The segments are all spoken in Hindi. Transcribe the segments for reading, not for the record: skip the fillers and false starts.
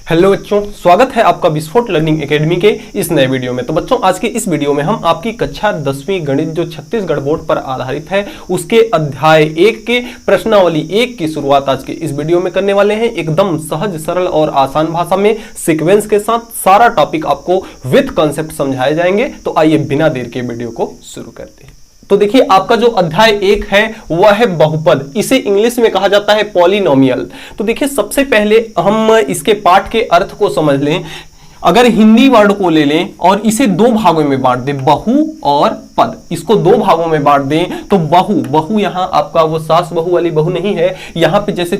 हेलो बच्चों, स्वागत है आपका विस्फोट लर्निंग एकेडमी के इस नए वीडियो में। तो बच्चों, आज के इस वीडियो में हम आपकी कक्षा 10वीं गणित जो छत्तीसगढ़ बोर्ड पर आधारित है उसके अध्याय 1 के प्रश्नावली 1 की शुरुआत आज के इस वीडियो में करने वाले हैं। एकदम सहज, सरल और आसान भाषा में सीक्वेंस के साथ सारा टॉपिक आपको विद कॉन्सेप्ट समझाए जाएंगे। तो आइए बिना देर के वीडियो को शुरू करते हैं। तो देखिए, आपका जो अध्याय 1 है वह है बहुपद। इसे इंग्लिश में कहा जाता है पॉलिनोमियल। तो देखिए, सबसे पहले हम इसके पाठ के अर्थ को समझ लें। अगर हिंदी वर्ड को ले लें और इसे दो भागों में बांट दें, बहु और पद, इसको दो भागों में बांट दें तो बहु यहां आपका वो सास बहु वाली बहु नहीं है। यहां पे जैसे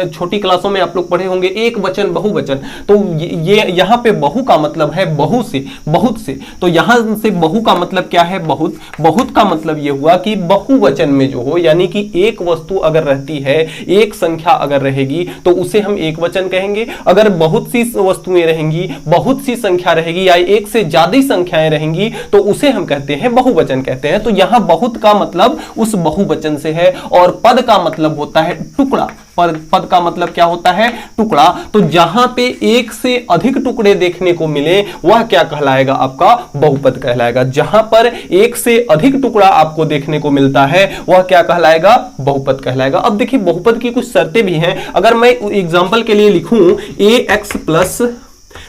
छोटी क्लासों में आप लोग पढ़े होंगे एक वचन बहुवचन, तो ये यहां पे बहु का मतलब है बहु से, बहुत से। तो यहां से बहु का मतलब क्या है? बहुत। बहुत का मतलब ये हुआ कि बहुवचन में जो हो, यानी कि एक वस्तु अगर रहती है, एक संख्या अगर रहेगी तो उसे हम एक वचन कहेंगे। अगर बहुत सी वस्तुएं रहेंगी, बहुत सी संख्या रहेगी या एक से ज्यादा संख्याएं रहेंगी तो उसे हम कहते हैं बहुवचन कहते हैं। तो यहां बहुत का मतलब उस बहुवचन से है और पद का मतलब होता है टुकड़ा। पद का मतलब क्या होता है? टुकड़ा। तो जहां पे एक से अधिक टुकड़े देखने को मिले वह क्या कहलाएगा? आपका बहुपद कहलाएगा। जहां पर एक से अधिक टुकड़ा आपको देखने को मिलता है वह क्या कहलाएगा? बहुपद कहलाएगा। अब देखिए, बहुपद की कुछ शर्तें भी हैं। अगर मैं एग्जांपल के लिए लिखूं ax plus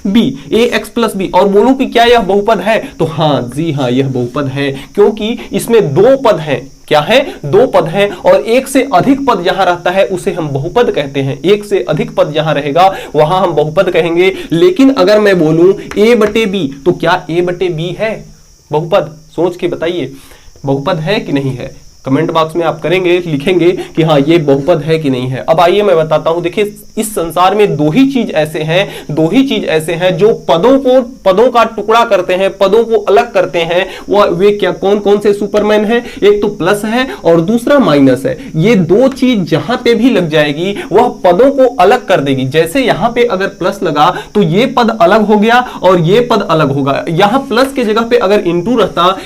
b, ax plus b, और बोलूं कि क्या यह बहुपद है, तो हाँ जी हाँ, यह बहुपद है, क्योंकि इसमें दो पद हैं। क्या है? दो पद हैं और एक से अधिक पद जहां रहता है उसे हम बहुपद कहते हैं। एक से अधिक पद जहां रहेगा वहां हम बहुपद कहेंगे। लेकिन अगर मैं बोलूं a बटे b, तो क्या a बटे b है बहुपद? सोच के बताइए, बहुपद है कि नहीं है? कमेंट बॉक्स में आप करेंगे, लिखेंगे कि हाँ ये बहुपद है कि नहीं है। अब आइए मैं बताता हूं। देखिए, इस संसार में दो ही चीज ऐसे हैं जो पदों का टुकड़ा करते हैं, पदों को अलग करते हैं। वे क्या, कौन कौन से सुपरमैन हैं? एक तो प्लस है और दूसरा माइनस है। ये दो चीज जहां पे भी लग जाएगी वह पदों को अलग कर देगी। जैसे यहां पे अगर प्लस लगा तो ये पद अलग हो गया और ये पद अलग होगा। यहां प्लस के जगह पे अगर इंटू रहता,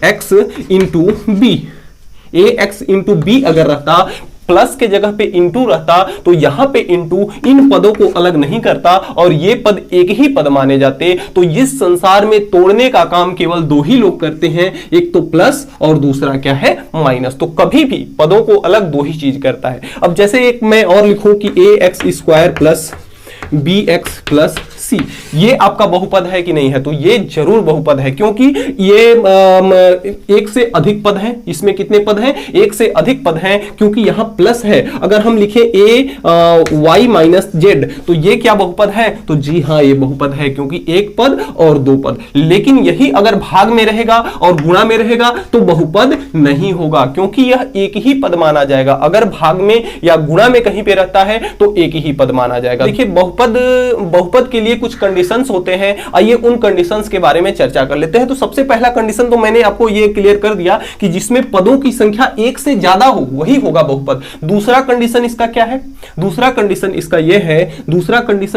ax into b, ax into b अगर रहता, प्लस के जगह पे इंटू रहता, तो यहां पे इंटू इन पदों को अलग नहीं करता और ये पद एक ही पद माने जाते। तो इस संसार में तोड़ने का काम केवल दो ही लोग करते हैं, एक तो प्लस और दूसरा क्या है? माइनस। तो कभी भी पदों को अलग दो ही चीज करता है। अब जैसे एक मैं और लिखूं कि ax square plus bx plus c, ये आपका बहुपद है कि नहीं है? तो ये जरूर बहुपद है, क्योंकि ये एक से अधिक पद है। इसमें कितने पद हैं? एक से अधिक पद हैं, क्योंकि यहां प्लस है। अगर हम लिखें a y माइनस जेड, तो ये क्या बहुपद है? तो जी हाँ, ये बहुपद है, क्योंकि एक पद और दो पद। लेकिन यही अगर भाग में रहेगा और गुणा में रहेगा तो बहुपद नहीं होगा, क्योंकि यह एक ही पद माना जाएगा। अगर भाग में या गुणा में कहीं पे रहता है तो एक ही पद माना जाएगा। देखिए, बहुपद के लिए कुछ कंडीशंस होते हैं। आइए उन कंडीशंस के बारे में चर्चा कर लेते हैं। तो सबसे पहला कंडीशन तो मैंने आपको ये क्लियर कर दिया कि जिसमें पदों की संख्या एक से ज्यादा हो वही होगा बहुपद। दूसरा कंडीशन इसका क्या है? दूसरा कंडीशन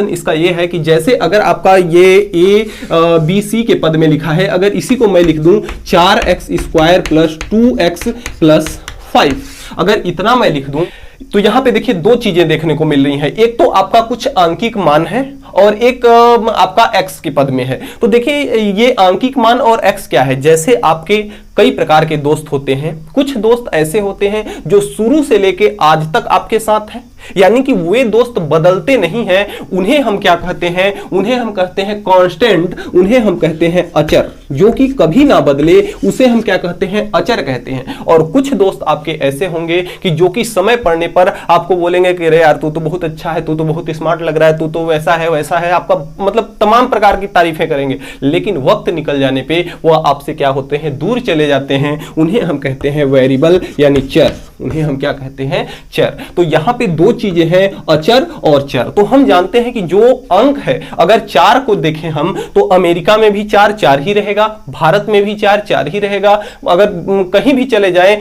इसका ये है कि जैसे अगर आपका ये a b c के पद में लिखा है, अगर इसी को मैं लिख दूं 4x square plus 2x plus 5, अगर इतना मैं लिख दूं तो यहां पे देखिए दो चीजें देखने को मिल रही हैं। एक तो आपका कुछ आंकिक मान है और एक आपका x के पद में है। तो देखिए, ये आंकिक मान और x क्या है? जैसे आपके कई प्रकार के दोस्त होते हैं। कुछ दोस्त ऐसे होते हैं जो शुरू से लेके आज तक आपके साथ हैं, यानी कि वे दोस्त बदलते नहीं हैं। उन्हें हम क्या कहते हैं? उन्हें हम कहते हैं कांस्टेंट, उन्हें हम कहते हैं अचर। जो कि कभी ना बदले उसे हम क्या कहते हैं? अचर कहते हैं। और कुछ दोस्त आपके ऐसे होंगे कि जो कि समय पड़ने पर आपको बोलेंगे कि अरे यार तू तो बहुत अच्छा है, तू तो बहुत स्मार्ट लग रहा है, तू तो वैसा है, आपका मतलब तमाम प्रकार की तारीफें करेंगे। लेकिन वक्त निकल जाने पे वह आपसे क्या होते हैं? दूर चले जाते हैं। उन्हें हम कहते हैं वेरिएबल, यानी चर। उन्हें हम क्या कहते हैं? चर। तो यहां पे दो चीजें हैं, अचर और चर। तो हम जानते हैं कि जो अंक है, अगर 4 को देखें हम तो अमेरिका में भी 4 4 ही रहेगा, भारत में भी 4 4 ही रहेगा। अगर कहीं भी चले जाएं,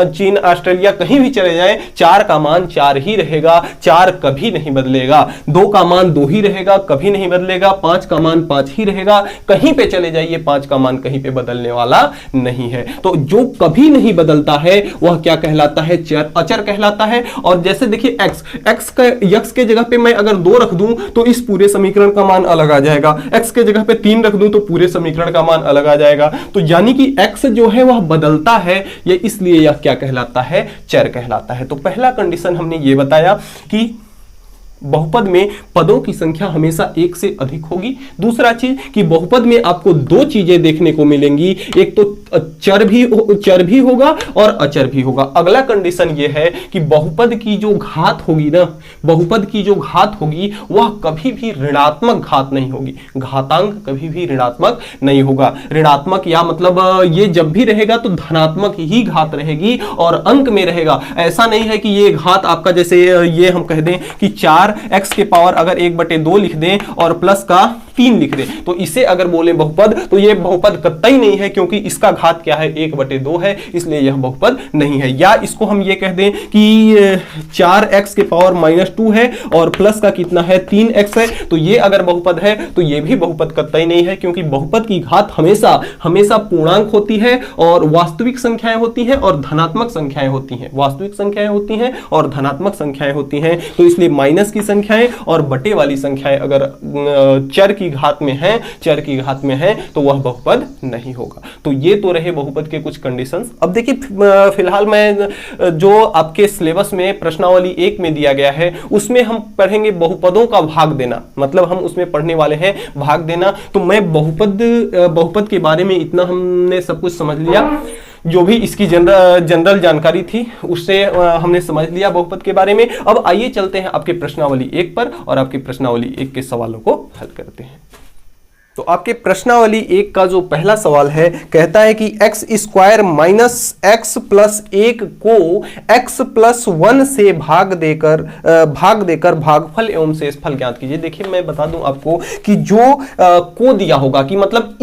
चीन, ऑस्ट्रेलिया, कहीं भी चले जाएं, 4 का मान 4 ही रहेगा, 4 कभी नहीं बदलेगा। 2 का मान 2 ही रहेगा, कभी नहीं बदलेगा। 5 का मान 5 ही रहेगा, कहीं पे चले जाइए 5 का मान कहीं पे बदलने वाला नहीं नहीं है। तो जो कभी नहीं बदलता है वह क्या कहलाता है? चर, अचर कहलाता है। और जैसे देखिए x के जगह पे मैं अगर 2 रख दूं तो इस पूरे समीकरण का मान अलग आ जाएगा, x के जगह पे 3 रख दूं तो पूरे समीकरण का मान अलग आ जाएगा। तो यानी कि x जो है वह बदलता है, ये इसलिए यह क्या कहलाता है? चर कहलाता है। तो पहला कंडीशन हमने ये बताया कि बहुपद में पदों की संख्या हमेशा 1 से अधिक होगी। दूसरा चीज कि बहुपद में आपको 2 चीजें देखने को मिलेंगी, एक तो चर भी होगा और अचर भी होगा। अगला कंडीशन यह है कि बहुपद की जो घात होगी ना, बहुपद की जो घात होगी वह कभी भी ऋणात्मक घात नहीं होगी, घातांक कभी भी ऋणात्मक नहीं होगा। ऋणात्मक या मतलब ये जब भी रहेगा तो धनात्मक ही घात रहेगी और अंक में रहेगा। ऐसा नहीं है कि ये घात आपका जैसे ये हम कह दें कि 4x के पावर अगर 1/2 लिख दें और प्लस का 3 लिख दें, तो इसे अगर बोले बहुपद तो ये बहुपद कतई नहीं है, क्योंकि इसका घात क्या है? 1/2 है, इसलिए यह बहुपद नहीं है। या इसको हम ये कह दें कि 4x के पावर -2 है और प्लस का कितना है? 3x है, तो ये अगर बहुपद है तो ये भी बहुपद कतई नहीं है, क्योंकि बहुपद की घात हमेशा हमेशा पूर्णांक होती है और वास्तविक संख्याएं होती हैं और धनात्मक संख्याएं होती हैं, वास्तविक संख्याएं होती हैं और धनात्मक संख्याएं होती हैं। तो इसलिए माइनस की संख्याएं और बटे वाली संख्याएं अगर चर की घात में है, चर की घात में है, तो वह बहुपद नहीं होगा। तो ये तो रहे बहुपद के कुछ कंडीशंस। अब देखिए फिलहाल मैं जो आपके सिलेबस में प्रश्नावली 1 में दिया गया है उसमें हम पढ़ेंगे बहुपदों का भाग देना, मतलब हम उसमें पढ़ने वाले हैं भाग देना। तो मैं बहुपद के बारे में इतना हमने सब कुछ समझ लिया, जो भी इसकी जनरल जानकारी थी उससे हमने समझ लिया बहुपद के बारे में। अब आइए चलते हैं आपके प्रश्नावली 1 पर और आपके प्रश्नावली 1 के सवालों को हल करते हैं। तो आपके प्रश्नावली 1 का जो पहला सवाल है कहता है कि x² - x + 1 को x + 1 से भाग देकर भागफल एवं शेषफल ज्ञात कीजिए। देखिए मैं बता दूं आपको कि जो को दिया होगा कि मतलब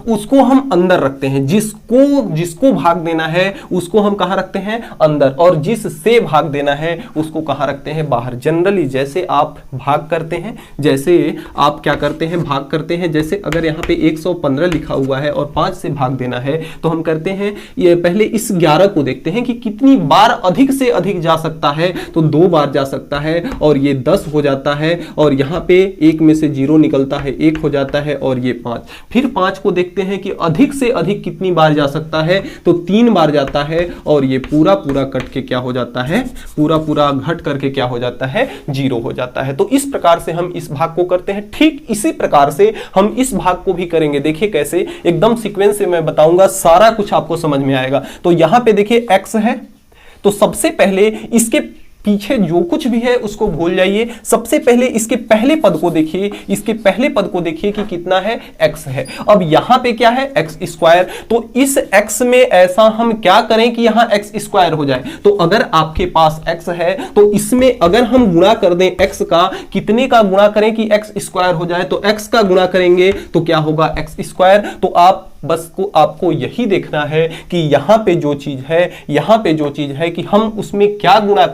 उसको हम अंदर रखते हैं, जिसको भाग देना है उसको हम कहां रखते हैं? अंदर, और जिससे भाग देना है उसको कहां रखते हैं? बाहर। जनरली जैसे आप भाग करते हैं, जैसे आप क्या करते हैं? भाग करते हैं। जैसे अगर यहाँ पे 115 लिखा हुआ है और 5 से भाग देना है तो हम करते हैं ये पहले इस 11 को देखते हैं कि कितनी बार अधिक से अधिक जा सकता है। तो 2 बार जा सकता है और ये 10 हो जाता है, और यहाँ पे 1 में से 0 निकलता है, 1 हो जाता है और ये 5। फिर 5 को देखते हैं कि अधिक से अधिक कितनी बार जा सकता है, तो 3 बार जाता है और ये पूरा कट के क्या हो जाता है? पूरा घट करके क्या हो जाता है? 0 हो जाता है। तो इस प्रकार से हम इस भाग को करते हैं। ठीक इसी प्रकार से हम इस भाग को भी करेंगे। देखिए कैसे, एकदम सीक्वेंस से मैं बताऊंगा, सारा कुछ आपको समझ में आएगा। तो यहां पे देखिए x है, तो सबसे पहले इसके पीछे जो कुछ भी है उसको भूल जाइए। सबसे पहले इसके पहले पद को देखिए, इसके पहले पद को देखिए कि कितना है? x है। अब यहां पे क्या है? x²। तो इस x में ऐसा हम क्या करें कि यहां x² हो जाए। तो अगर आपके पास x है तो इसमें अगर हम गुणा कर दें x का, कितने का गुणा करें कि x² हो जाए? तो x का गुणा करेंगे तो क्या होगा? x²। तो आप बस को आपको यही देखना है कि यहां पे जो चीज है कि हम उसमें क्या गुणा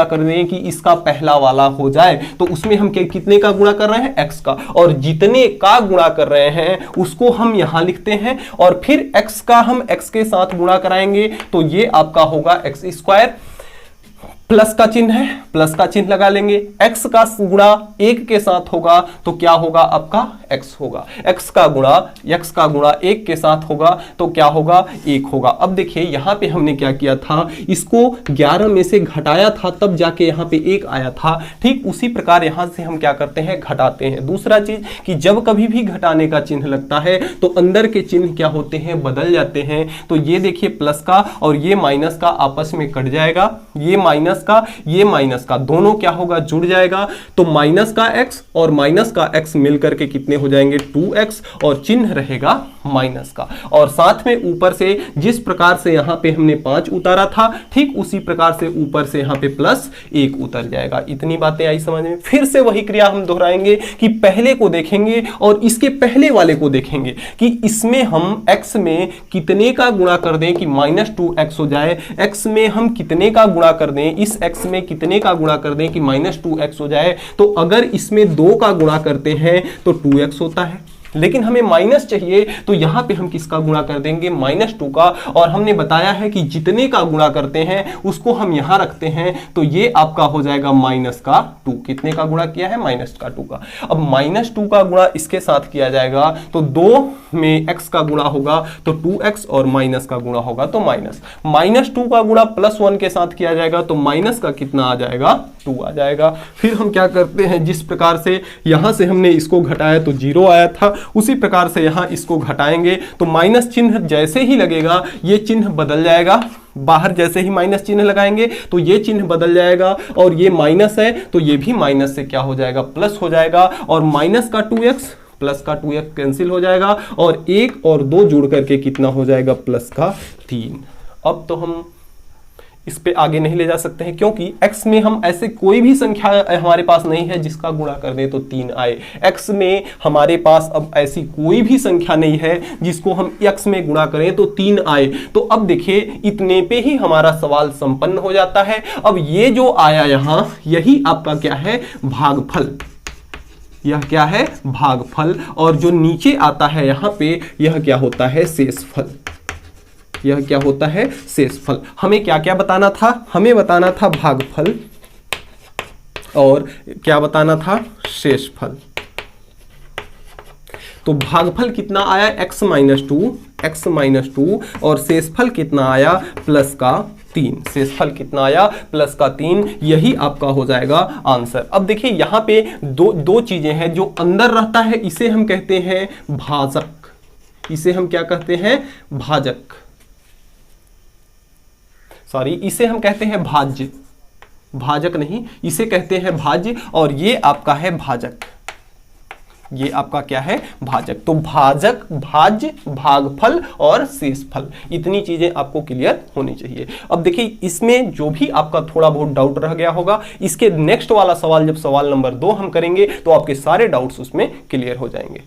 कर दें कि इसका पहला वाला हो जाए। तो उसमें हम कितने का गुणा कर रहे हैं? x का, और जितने का गुणा कर रहे हैं उसको हम यहां लिखते हैं और फिर x का हम x के साथ गुणा कराएंगे तो ये आपका होगा x²। प्लस का चिन्ह है, प्लस का चिन्ह लगा लेंगे। x का गुणा 1 के साथ होगा तो क्या होगा? आपका x होगा। x का गुणा 1 के साथ होगा तो क्या होगा? 1 होगा। अब देखिए यहां पे हमने क्या किया था, इसको 11 में से घटाया था तब जाके यहां पे 1 आया था। ठीक उसी प्रकार यहां से हम क्या करते हैं? घटाते हैं। दूसरा चीज कि जब कभी भी घटाने का चिन्ह लगता है तो अंदर के चिन्ह क्या होते हैं? बदल जाते हैं। तो ये देखिए प्लस का और ये माइनस का आपस में कट जाएगा, ये माइनस का दोनों क्या होगा? जुड़ जाएगा। तो माइनस का x और माइनस का x मिलकर के कितने हो जाएंगे? 2x, और चिन्ह रहेगा माइनस का। और साथ में ऊपर से जिस प्रकार से यहां पे हमने 5 उतारा था, ठीक उसी प्रकार से ऊपर से यहां पे +1 उतर जाएगा। इतनी बातें आई समझ में? फिर से वही क्रिया हम दोहराएंगे कि पहले को देखेंगे और इसके पहले वाले को देखेंगे कि इसमें हम x में कितने का गुणा कर दें कि -2x हो जाए। x में हम कितने का गुणा कर दें, इस x में कितने का गुणा कर दें कि -2x हो जाए। तो अगर इसमें 2 का गुणा करते हैं तो 2x होता है, लेकिन हमें माइनस चाहिए तो यहां पे हम किसका गुणा कर देंगे, -2 का। और हमने बताया है कि जितने का गुणा करते हैं उसको हम यहां रखते हैं, तो ये आपका हो जाएगा -2। कितने का गुणा किया है, -2 का। अब -2 का गुणा इसके साथ किया जाएगा तो 2 में x का गुणा होगा तो 2x और माइनस का गुणा होगा तो -2 का गुणा +1 के साथ किया जाएगा तो माइनस का कितना आ जाएगा, 2 आ जाएगा। फिर हम क्या करते हैं, जिस प्रकार से यहां से हमने इसको घटाया तो 0 आया था, उसी प्रकार से यहां इसको घटाएंगे तो माइनस चिन्ह जैसे ही लगेगा ये चिन्ह बदल जाएगा। बाहर जैसे ही माइनस चिन्ह लगाएंगे तो ये चिन्ह बदल जाएगा, और ये माइनस है तो ये भी माइनस से क्या हो जाएगा, प्लस हो जाएगा। और माइनस का 2x प्लस का 2x कैंसिल हो जाएगा, और 1 और 2 जुड़ करके कितना हो जाएगा, प्लस का 3। अब तो हम इस पे आगे नहीं ले जा सकते हैं, क्योंकि x में हम ऐसे कोई भी संख्या हमारे पास नहीं है जिसका गुणा कर दें तो 3 आए। x में हमारे पास अब ऐसी कोई भी संख्या नहीं है जिसको हम x में गुणा करें तो 3 आए। तो अब देखिए इतने पे ही हमारा सवाल संपन्न हो जाता है। अब ये जो आया यहां, यही आपका क्या है, भागफल। यह क्या है, भागफल। और जो नीचे आता है यहां पे, यह क्या होता है, शेषफल। यह क्या होता है, शेषफल। हमें क्या क्या बताना था, हमें बताना था भागफल और क्या बताना था, शेषफल। तो भागफल कितना आया, x -2 और शेषफल कितना आया, प्लस का 3। शेषफल कितना आया, प्लस का 3। यही आपका हो जाएगा आंसर। अब देखिए यहां पे दो चीजें हैं। जो अंदर रहता है इसे हम कहते हैं भाजक। इसे हम क्या कहते हैं, भाजक। सॉरी, इसे हम कहते हैं भाज्य। भाजक नहीं, इसे कहते हैं भाज्य। और ये आपका है भाजक। ये आपका क्या है, भाजक। तो भाजक, भाज्य, भागफल और शेषफल, इतनी चीजें आपको क्लियर होनी चाहिए। अब देखिए इसमें जो भी आपका थोड़ा बहुत डाउट रह गया होगा, इसके नेक्स्ट वाला सवाल, जब सवाल नंबर 2 हम करेंगे तो आपके सारे डाउट्स उसमें क्लियर हो जाएंगे।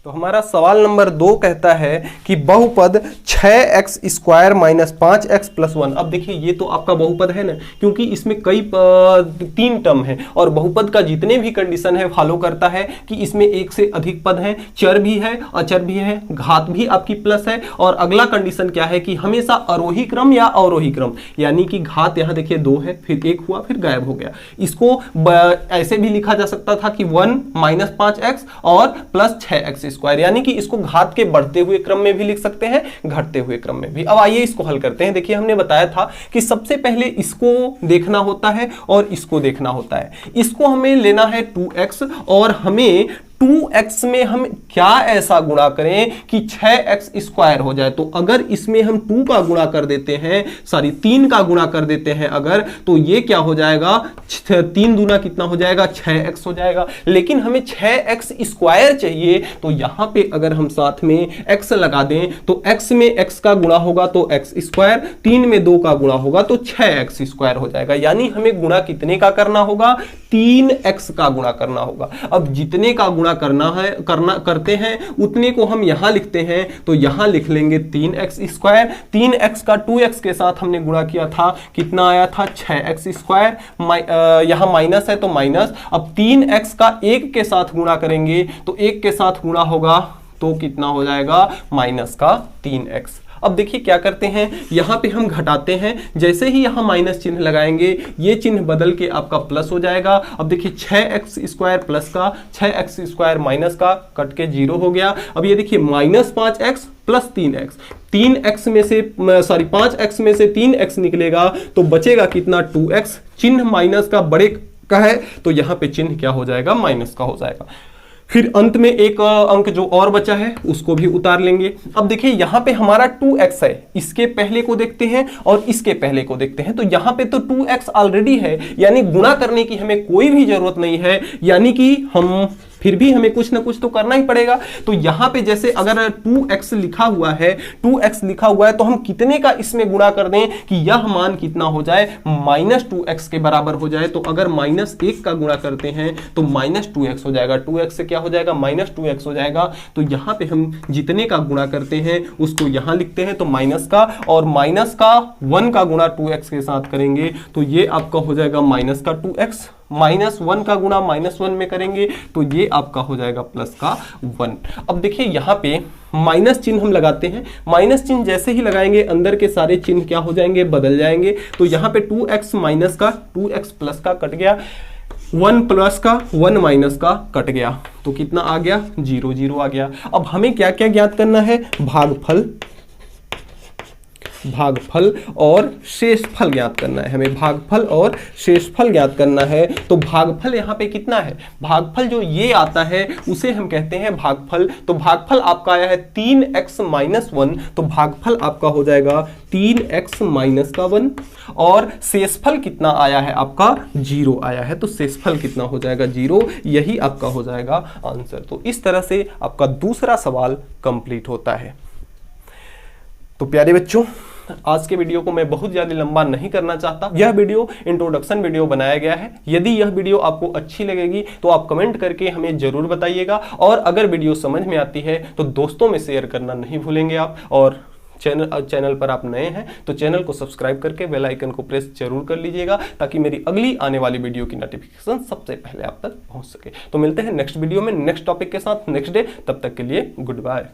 तो हमारा सवाल नंबर 2 कहता है कि बहुपद 6x square minus 5x plus 1। अब देखिए ये तो आपका बहुपद है ना, क्योंकि इसमें कई 3 टर्म है, और बहुपद का जितने भी कंडीशन है फॉलो करता है कि इसमें एक से अधिक पद हैं, चर भी है, अचर भी है, घात भी आपकी प्लस है। और अगला कंडीशन क्या है कि हमेशा आरोही क्रम या अवरोही क्रम, यानी कि घात यहाँ देखिए 2 है, फिर 1 हुआ, फिर गायब हो गया। इसको ऐसे भी लिखा जा सकता था कि 1 माइनस 5x और प्लस 6x स्क्वायर, यानी कि इसको घात के बढ़ते हुए क्रम में भी लिख सकते हैं, घटते हुए क्रम में भी। अब आइए इसको हल करते हैं। देखिए हमने बताया था कि सबसे पहले इसको देखना होता है और इसको देखना होता है। इसको हमें लेना है 2x, और हमें 2x में हम क्या ऐसा गुणा करें कि 6x स्क्वायर हो जाए। तो अगर इसमें हम 2 का गुणा कर देते हैं, सॉरी 3 का गुणा कर देते हैं अगर, तो ये क्या हो जाएगा, 3 दूना कितना हो जाएगा, 6x हो जाएगा। लेकिन हमें 6x स्क्वायर चाहिए, तो यहां पे अगर हम साथ में x लगा दें तो x में x का गुणा होगा तो x स्क्वायर, 3 में 2 का गुणा होगा तो 6x स्क्वायर हो जाएगा। यानी हमें गुणा कितने का करना होगा, 3x का गुणा करना होगा। अब जितने का गुणा करते हैं उतने को हम यहां लिखते हैं, तो यहां लिख लेंगे 3x स्क्वायर। 3x का 2x के साथ हमने गुणा किया था, कितना आया था, 6x स्क्वायर। यहां माइनस है तो माइनस। अब 3x का 1 के साथ गुणा करेंगे तो 1 के साथ गुणा होगा तो कितना हो जाएगा, माइनस का 3x। अब देखिए क्या करते हैं, यहां पे हम घटाते हैं। जैसे ही यहां माइनस चिन्ह लगाएंगे ये चिन्ह बदल के आपका प्लस हो जाएगा। अब देखिए 6x स्क्वायर प्लस का, 6x स्क्वायर माइनस का, कट के 0 हो गया। अब ये देखिए minus 5x plus 3x, 3x में से सॉरी 5x में से 3x निकलेगा तो बचेगा कितना, 2x। चिन्ह माइनस का बड़े का है तो यहां पे चिन्ह क्या हो जाएगा, माइनस का हो जाएगा। फिर अंत में एक अंक जो और बचा है उसको भी उतार लेंगे। अब देखिए यहां पे हमारा 2x है, इसके पहले को देखते हैं और इसके पहले को देखते हैं। तो यहां पे तो 2x ऑलरेडी है, यानी गुणा करने की हमें कोई भी जरूरत नहीं है, यानी कि हम फिर भी हमें कुछ ना कुछ तो करना ही पड़ेगा। तो यहां पे जैसे अगर 2x लिखा हुआ है, 2x लिखा हुआ है तो हम कितने का इसमें गुणा कर दें कि यह मान कितना हो जाए, -2x के बराबर हो जाए। तो अगर -1 का गुणा करते हैं तो -2x हो जाएगा। 2x से क्या हो जाएगा, -2x हो जाएगा। तो यहां पे हम जितने का गुणा करते हैं उसको यहां लिखते हैं तो माइनस का, और माइनस का 1 का गुणा 2x के साथ करेंगे तो ये आपका हो जाएगा -2x, -1 का गुणा -1 में करेंगे तो ये आपका हो जाएगा प्लस का 1। अब देखिए यहाँ पे माइनस चिन्ह हम लगाते हैं, माइनस चिन्ह जैसे ही लगाएंगे अंदर के सारे चिन्ह क्या हो जाएंगे, बदल जाएंगे। तो यहाँ पे 2x माइनस का 2x प्लस का कट गया, 1 प्लस का 1 माइनस का कट गया, तो कितना आ गया, 0 0 आ गया। अब हमें क्या क्या ज्ञात करना है, भागफल और शेषफल ज्ञात करना है, हमें भागफल और शेषफल ज्ञात करना है। तो भागफल यहाँ पे कितना है, भागफल जो ये आता है उसे हम कहते हैं भागफल। तो भागफल आपका आया है 3x माइनस 1, तो भागफल आपका हो जाएगा 3x माइनस का 1। और शेषफल कितना आया है आपका, 0 आया है, तो शेषफल कितना हो जाएगा, 0। यही आपका हो जाएगा आंसर। तो इस तरह से आपका दूसरा सवाल कंप्लीट होता है। तो प्यारे बच्चों, आज के वीडियो को मैं बहुत ज़्यादा लंबा नहीं करना चाहता। यह वीडियो इंट्रोडक्शन वीडियो बनाया गया है। यदि यह वीडियो आपको अच्छी लगेगी तो आप कमेंट करके हमें जरूर बताइएगा, और अगर वीडियो समझ में आती है तो दोस्तों में शेयर करना नहीं भूलेंगे आप। और चैनल पर आप नए हैं तो चैनल को सब्सक्राइब करके बेल आइकन को प्रेस जरूर कर लीजिएगा, ताकि मेरी अगली आने वाली वीडियो की नोटिफिकेशन सबसे पहले आप तक पहुंच सके। तो मिलते हैं नेक्स्ट वीडियो में नेक्स्ट टॉपिक के साथ नेक्स्ट डे। तब तक के लिए गुड बाय।